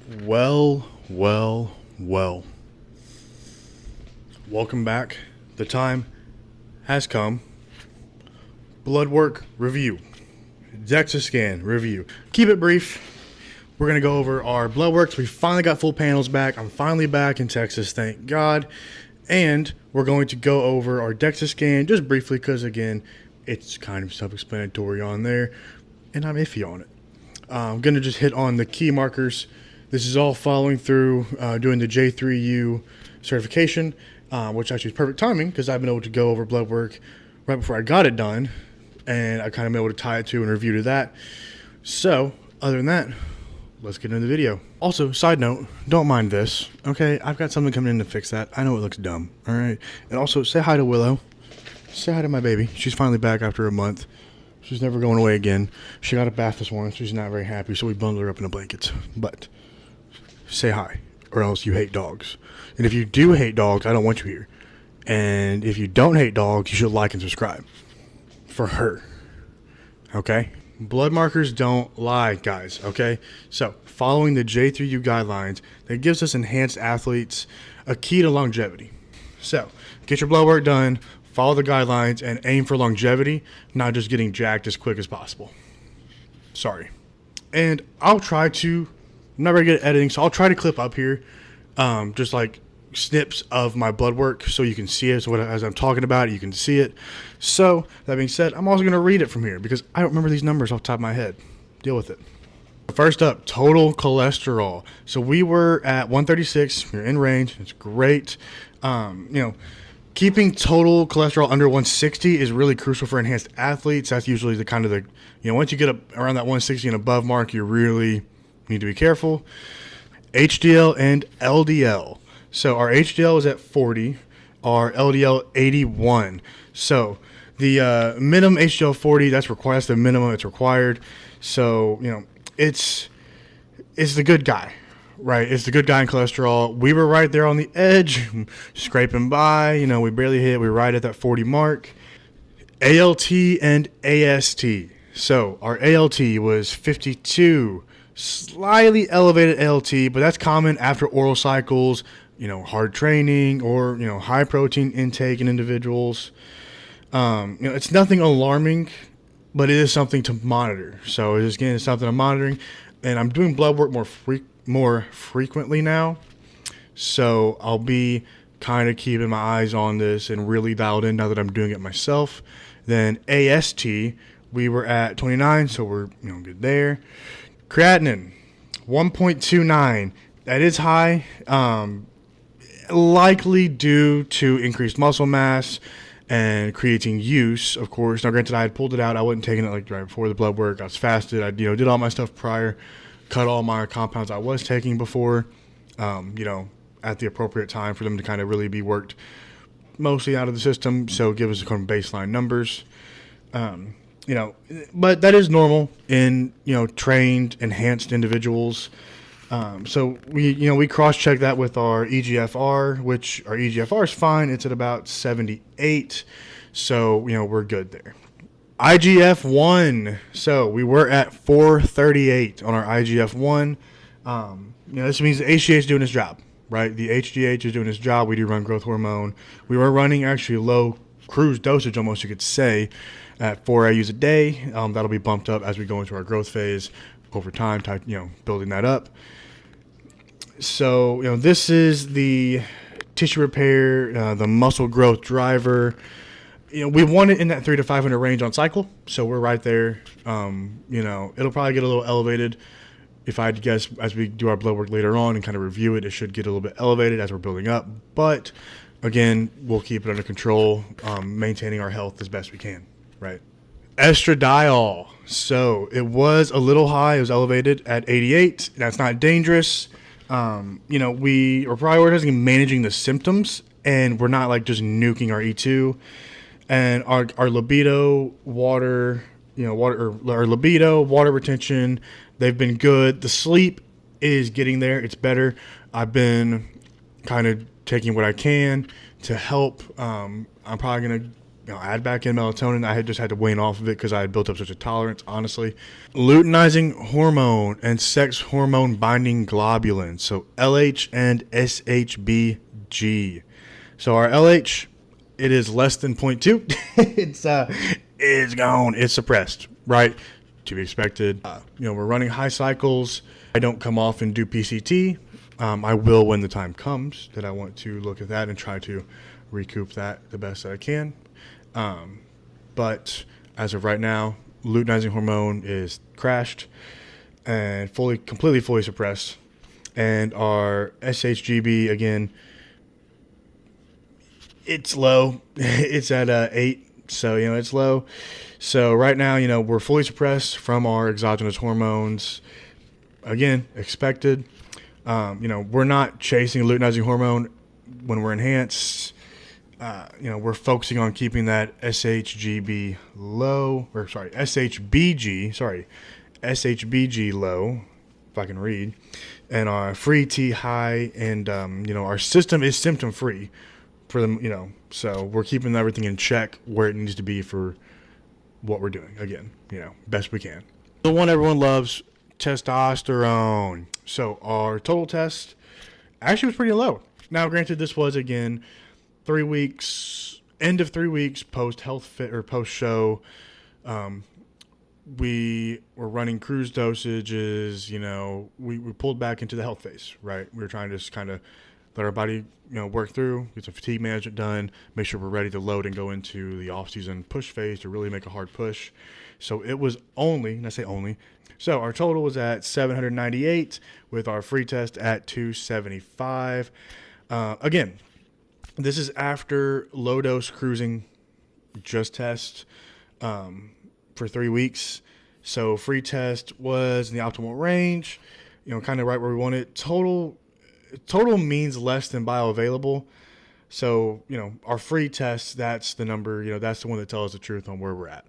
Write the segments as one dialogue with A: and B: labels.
A: Well. Welcome back. The time has come. Bloodwork review. Dexa scan review. Keep it brief. We're going to go over our blood works. We finally got full panels back. I'm finally back in Texas, thank God. And we're going to go over our Dexa scan just briefly because, again, it's kind of self-explanatory on there, and I'm iffy on it. I'm going to just hit on the key markers. This is all following through doing the J3U certification, which actually is perfect timing because I've been able to go over blood work right before I got it done, and I kind of been able to tie it to and review to that. So, other than that, let's get into the video. Also, side note, don't mind this, okay? I've got something coming in to fix that. I know it looks dumb, all right? And also, say hi to Willow. Say hi to my baby. She's finally back after a month. She's never going away again. She got a bath this morning. She's not very happy, so we bundled her up in the blankets. But say hi, or else you hate dogs. And if you do hate dogs, I don't want you here. And if you don't hate dogs, you should like and subscribe. For her. Okay? Blood markers don't lie, guys. Okay? So, following the J3U guidelines, that gives us enhanced athletes a key to longevity. So, get your blood work done, follow the guidelines, and aim for longevity, not just getting jacked as quick as possible. Sorry. And I'll try to, I'm not very good at editing, so I'll try to clip up here just like snips of my blood work so you can see it. So as I'm talking about it, you can see it. So that being said, I'm also going to read it from here because I don't remember these numbers off the top of my head. Deal with it. First up, total cholesterol. So we were at 136. We're in range. It's great. Keeping total cholesterol under 160 is really crucial for enhanced athletes. That's usually the kind of the, once you get up around that 160 and above mark, you really need to be careful. HDL and LDL. So our HDL is at 40, our LDL 81. So the minimum HDL 40, that's required. That's the minimum it's required. So, it's the good guy. Right, it's the good guy in cholesterol. We were right there on the edge, scraping by. We barely hit. We were right at that 40 mark. ALT and AST. So our ALT was 52, slightly elevated ALT, but that's common after oral cycles, hard training or high protein intake in individuals. It's nothing alarming, but it is something to monitor. So it's something I'm monitoring, and I'm doing blood work more frequently now, so I'll be kind of keeping my eyes on this and really dialed in now that I'm doing it myself. Then AST, we were at 29, so we're good there. Creatinine 1.29, that is high, likely due to increased muscle mass and creatine use, of course. Now granted, I had pulled it out. I wasn't taking it like right before the blood work. I was fasted. I did all my stuff prior, cut all my compounds I was taking before, at the appropriate time for them to kind of really be worked mostly out of the system. So give us kind of baseline numbers, but that is normal in, trained, enhanced individuals. So we cross-check that with our EGFR, which our EGFR is fine. It's at about 78. So, we're good there. IGF-1. So we were at 438 on our IGF-1. This means the HGH is doing its job, right? The HGH is doing its job. We do run growth hormone. We were running actually low cruise dosage, almost you could say, at 4 IUs a day. That'll be bumped up as we go into our growth phase over time, building that up. So, this is the tissue repair, the muscle growth driver. We want it in that 300 to 500 range on cycle, so we're right there. It'll probably get a little elevated. If I had to guess, as we do our blood work later on and kind of review it, it should get a little bit elevated as we're building up. But, again, we'll keep it under control, maintaining our health as best we can, right? Estradiol. So, it was a little high. It was elevated at 88. That's not dangerous. We are prioritizing managing the symptoms, and we're not, just nuking our E2. And our libido, water retention, they've been good. The sleep is getting there. It's better. I've been kind of taking what I can to help. I'm probably going to add back in melatonin. I had just had to wane off of it because I had built up such a tolerance, honestly. Luteinizing hormone and sex hormone binding globulin. So LH and SHBG. So our LH, it is less than 0.2. It's gone. It's suppressed, right? To be expected. We're running high cycles. I don't come off and do PCT. I will when the time comes that I want to look at that and try to recoup that the best that I can. But as of right now, luteinizing hormone is crashed and completely fully suppressed. And our SHGB, again, it's low. It's at 8, so it's low. So right now, we're fully suppressed from our exogenous hormones. Again, expected. We're not chasing luteinizing hormone when we're enhanced. We're focusing on keeping that SHBG low, if I can read, and our free T high, and our system is symptom free for them, so we're keeping everything in check where it needs to be for what we're doing. Again, best we can. The one everyone loves, testosterone. So our total test actually was pretty low. Now, granted, this was again 3 weeks, end of 3 weeks post health fit or post show. We were running cruise dosages. We pulled back into the health phase, right? We were trying to just kind of let our body, work through, get some fatigue management done, make sure we're ready to load and go into the off-season push phase to really make a hard push. So it was only, and I say only, so our total was at 798 with our free test at 275. Again, this is after low dose cruising just test for 3 weeks. So free test was in the optimal range, kind of right where we want it. Total means less than bioavailable. So, our free test, that's the number, that's the one that tells the truth on where we're at.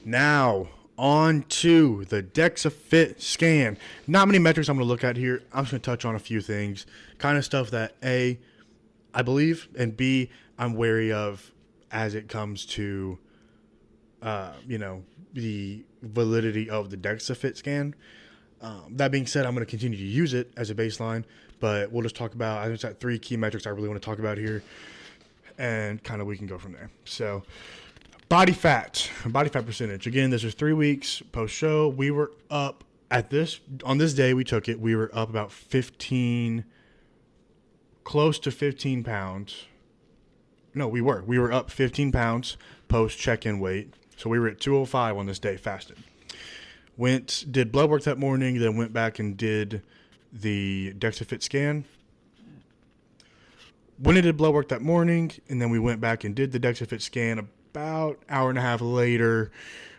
A: Now, on to the DexaFit scan. Not many metrics I'm going to look at here. I'm just going to touch on a few things. Kind of stuff that, A, I believe, and B, I'm wary of as it comes to, the validity of the DexaFit scan. That being said, I'm going to continue to use it as a baseline, but we'll just talk about, I just got 3 key metrics I really want to talk about here, and kind of we can go from there. So body fat percentage. Again, this is 3 weeks post show. We were up on this day we took it, we were up about 15, close to 15 pounds. No, we were up 15 pounds post check-in weight. So we were at 205 on this day, fasted. Did blood work that morning, then went back and did the DexaFit scan. When I did blood work that morning, and then we went back and did the DexaFit scan about an hour and a half later,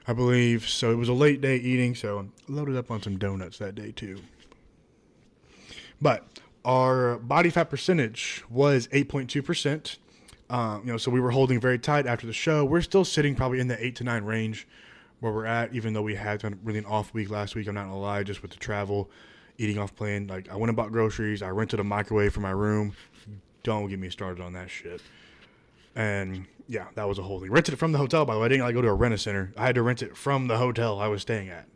A: I believe. So it was a late day eating, so loaded up on some donuts that day too. But our body fat percentage was 8.2%. So we were holding very tight after the show. We're still sitting probably in the 8 to 9 range where we're at, even though we had kind of really an off week last week. I'm not gonna lie, just with the travel, eating off plane. Like, I went and bought groceries. I rented a microwave for my room. Don't get me started on that shit. And yeah, that was a whole thing. Rented it from the hotel, by the way. I didn't go to a rent-a-center. I had to rent it from the hotel I was staying at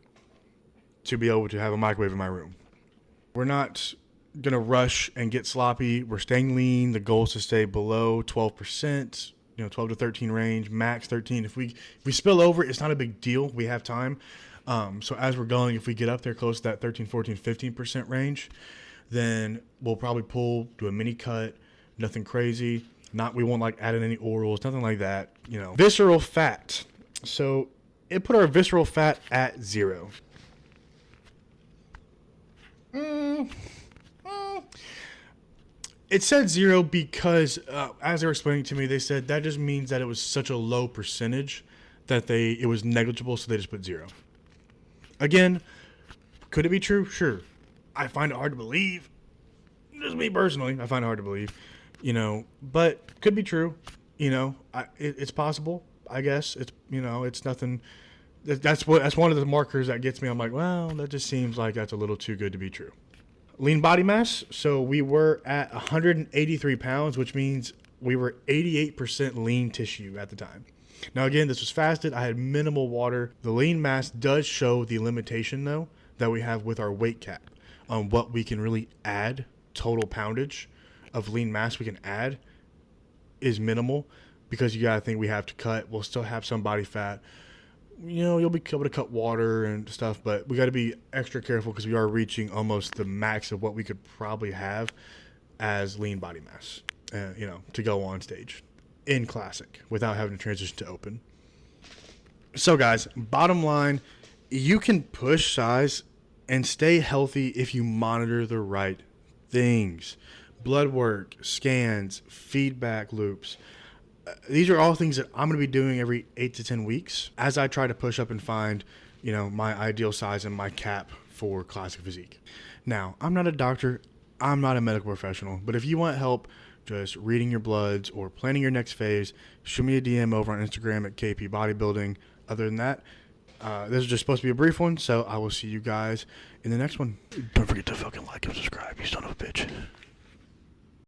A: to be able to have a microwave in my room. We're not going to rush and get sloppy. We're staying lean. The goal is to stay below 12%, 12 to 13 range, max 13. If we spill over, it's not a big deal. We have time. So as we're going, if we get up there close to that 13, 14, 15% range, then we'll probably do a mini cut, nothing crazy. We won't add in any orals, nothing like that. Visceral fat. So it put our visceral fat at 0. It said 0 because, as they were explaining to me, they said that just means that it was such a low percentage that it was negligible, so they just put 0. Again, could it be true? Sure. I find it hard to believe. Just me personally, I find it hard to believe, but could be true. It's possible, I guess. It's nothing. That's one of the markers that gets me. I'm like, well, that just seems like that's a little too good to be true. Lean body mass. So we were at 183 pounds, which means we were 88% lean tissue at the time. Now, again, this was fasted. I had minimal water. The lean mass does show the limitation, though, that we have with our weight cap on what we can really add. Total poundage of lean mass we can add is minimal, because you got to think we have to cut. We'll still have some body fat. You know, you'll be able to cut water and stuff, but we got to be extra careful because we are reaching almost the max of what we could probably have as lean body mass, you know, to go on stage in classic without having to transition to open. So guys, bottom line, you can push size and stay healthy if you monitor the right things. Blood work, scans, feedback loops. These are all things that I'm going to be doing every 8 to 10 weeks as I try to push up and find, you know, my ideal size and my cap for classic physique. Now, I'm not a doctor. I'm not a medical professional, but if you want help just reading your bloods or planning your next phase, shoot me a DM over on Instagram at KP Bodybuilding. Other than that, this is just supposed to be a brief one, so I will see you guys in the next one. Don't forget to fucking like and subscribe, you son of a bitch.